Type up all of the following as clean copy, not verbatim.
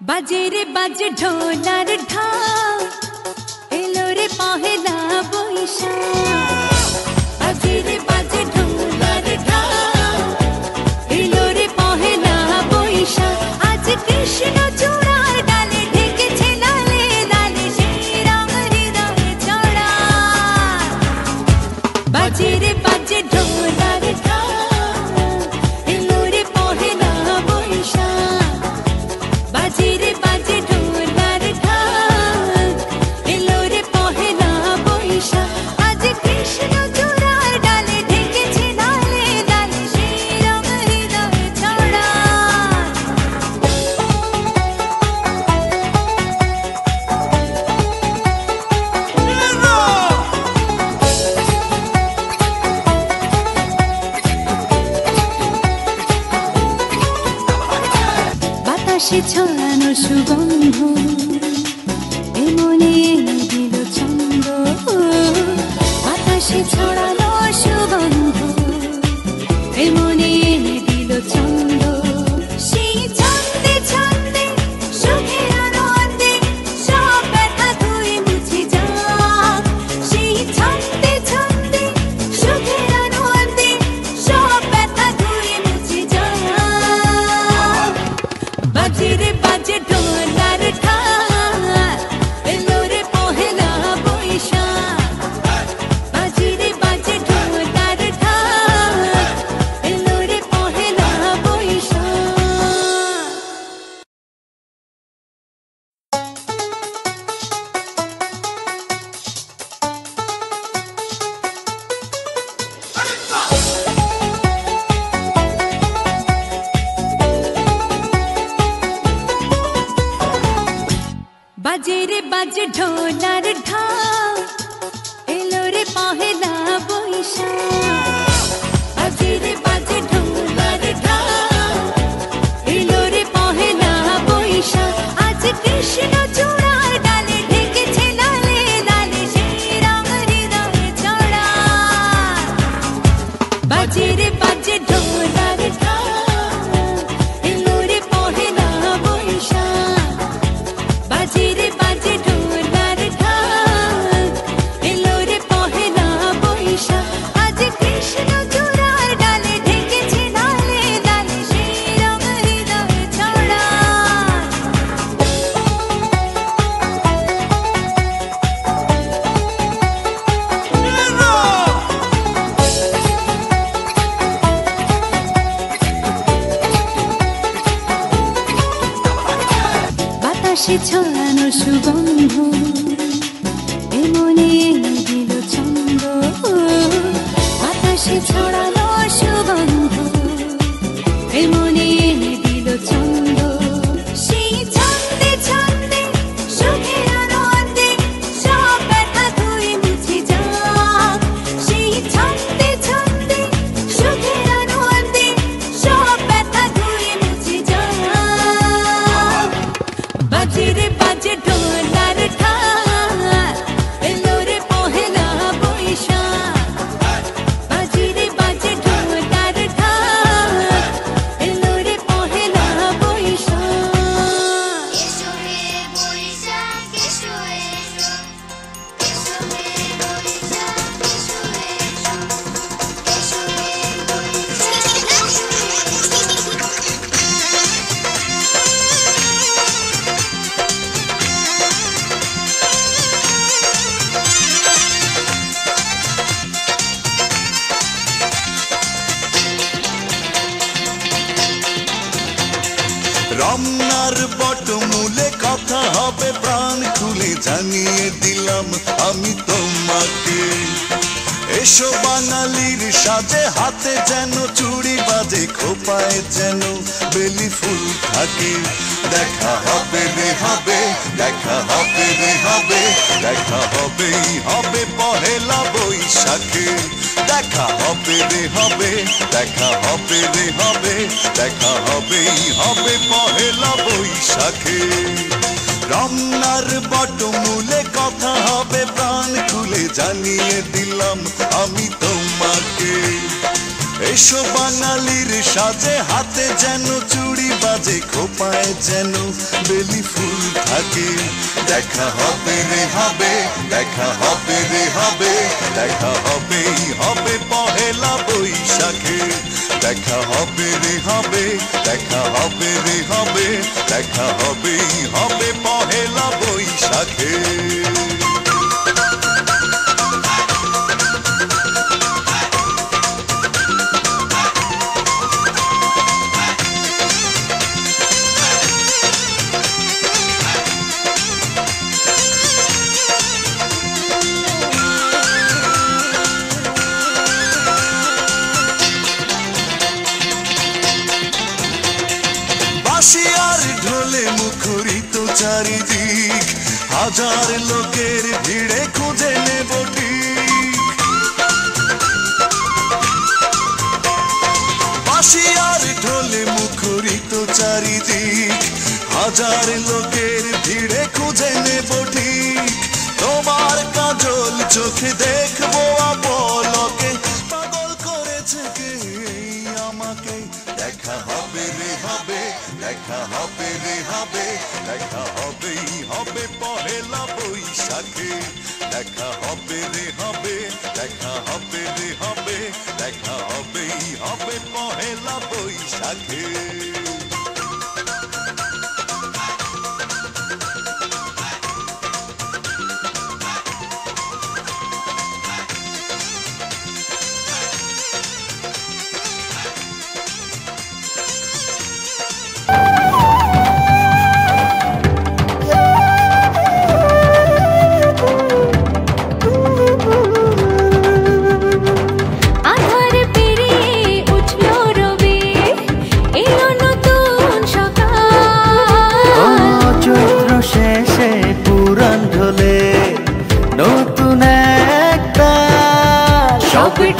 बाजे रे बाजे ढोलार ढाल एलो रे पहला बोईशा बाजे रे बाजे ढोलार ढाल एलो रे पहला बोईशा आज कृष्ण चूड़ार डाले ढेकेছে लाले लाले श्री राम हृदय चढ़ा बाजे रे बाजे ढोलार ढाल एलो रे पहला बोईशा बाजे रे बाजे ढोलार ढाल एलो रे पहला बोईशा आज कृष्ण चूड़ार डाले ढेकेছে लाले लाले श्री राम हृदय चढ़ा বাতাসে ছড়ানো সুগন্ধ এমনে এনে দিল ছন্দ বাতাসে ছড়ানো সুগন্ধ এমনে এনে দিল ছন্দ সেই ছন্দে ছন্দে সুখের আনন্দে সব ব্যথা ধুয়ে মুছে যাক সেই ছন্দে ছন্দে সুখের আনন্দে সব ব্যথা ধুয়ে মুছে যাক बाजे रे बाजे ढोलार ढाल एलो रे पहला बोईशा बाजे रे बाजे ढोलार ढाल एलो रे पहला बोईशा बाजे रे बाजे ढोलार ढाल एलो रे पहला बोईशा बाजे रे बाजे ढोलार ढाल एलो रे पहला बोईशा आज कृष्ण चूड़ार डाले ढेकेছে लाले लाले श्री राम हृदय चढ़ा बाजे रे बाजे ढोलार ढाल एलो रे पहला बोईशा बाजे रे बाजे ढोलार ढाल एलो रे पहला बोईशा आज कृष्ण चूड़ार डाले ढेकेছে लाले लाले श्री राम हृदय चढ़ा হবে প্রাণ খুলে জানিয়ে দিলাম আমি তোমাকে। এসো বাঙালির সাজে, হাতে যেন চুড়ি বাজে, খোপায় যেন বেলি ফুল থাকে। দেখা হবে রে হবে, দেখা হবে রে হবে, দেখা হবেই হবে পহেলা বৈশাখে। দেখা হবে রে হবে, দেখা হবে রে হবে, দেখা হবেই হবে পহেলা বৈশাখে। রমনার বটমূলে কথা হবে প্রাণ খুলে জানিয়ে দিলাম আমি তোমাকে। এসো বাঙালির সাজে, হাতে যেন চুড়ি বাজে, খোপায় যেন বেলি ফুল থাকে। দেখা হবে রে হবে, দেখা হবে রে হবে, দেখা হবেই হবে পহেলা বৈশাখে। দেখা হবে রে হবে, দেখা হবে রে হবে, দেখা হবেই হবে পহেলা বৈশাখে। বাঁশি আর ঢোলে মুখরিত চারিদিক, হাজার লোকের ভিড়ে খুঁজে নেব ঠিক। বাঁশি আর ঢোলে মুখরিত চারিদিক, হাজার লোকের ভিড়ে খুঁজে নেব ঠিক। তোমার কাজল চোখে দেখবো আপলকে, পাগল করেছে কে আমাকে। দেখা হবে রে হবে, দেখা হবে রে হবে, দেখা হবেই হবে পহেলা বৈশাখে। দেখা হবে রে হবে, দেখা হবে রে হবে, দেখা হবেই হবে পহেলা বৈশাখে।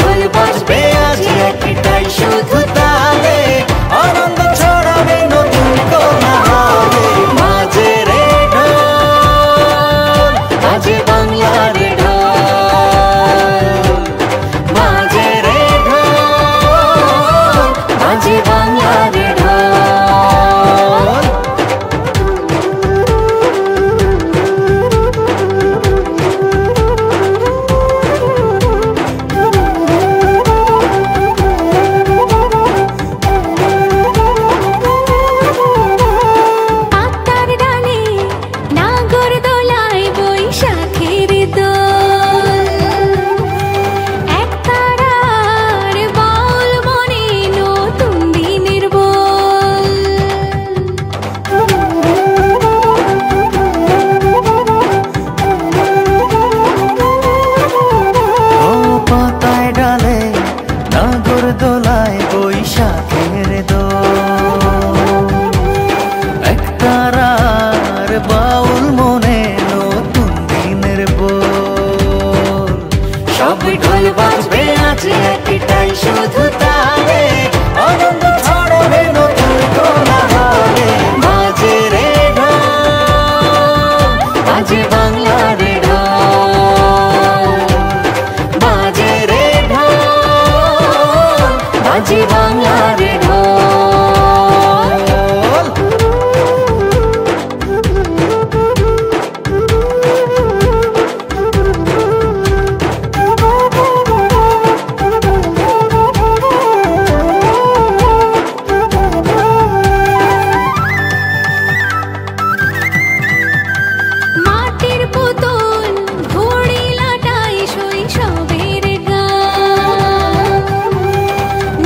ঢোল বাজবে আজ একটাই শুধু তালে, আনন্দ ছড়াবে নতুন কোলাহলে। বাজে রে ঢোল, বাজে বাংলার ঢোল, বাজে রে ঢোল, বাজে বাংলার ঢোল। ঢোল বাজবে আজ একটাই শুধু তালে, আনন্দ ছড়াবে নতুন কোলাহলে। বাজে রে ঢোল, বাজে বাংলার ঢোল, বাজে রে ঢোল, বাজে বাংলার ঢোল।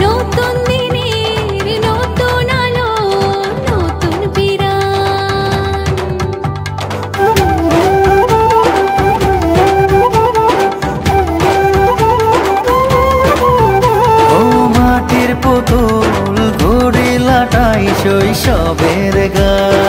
নতুন সবের গান।